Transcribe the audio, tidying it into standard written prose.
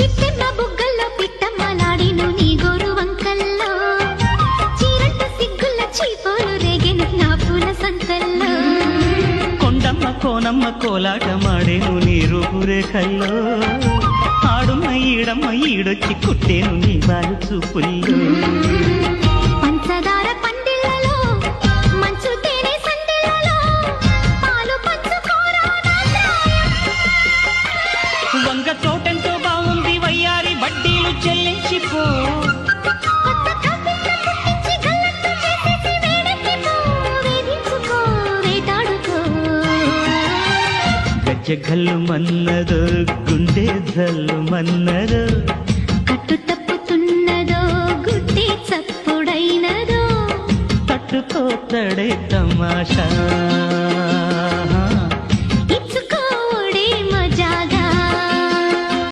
చిట్టెమ్మ బుగ్గల్లో పిట్టమ్మలాడిను నీ గోరు వంకల్లో చీరట్టు సిగ్గుల చీపోలు రేగెను నా పూల సంకల్లో కొండమ్మ కోనమ్మ కోలాటమాడేను నీ రూపురేఖల్లో ఆడున్న ఈడమ్మ ఈడొచ్చి కుట్టేను నీ బాలు చూపుల్లో పంచదార పందిళ్ళలో మంచు తేనె సందిళ్ళలో పాలు పంచుకోరా నా ప్రాయం. వంగ తోటెంతో బాగుంది వయ్యారి వడ్డీలు చెల్లించిపో కొత్త కవిత్వం పుట్టించి గల్లత్తు చేసేసి వేడెక్కిపో, వేధించుకో, వేటాడుకో. గజ్జగల్లు మన్నదో గుండె జల్లు మన్నదో కట్టు తప్పుతున్నదో గుడ్డి చప్పుడైనదో తట్టుకోతడే తమాషా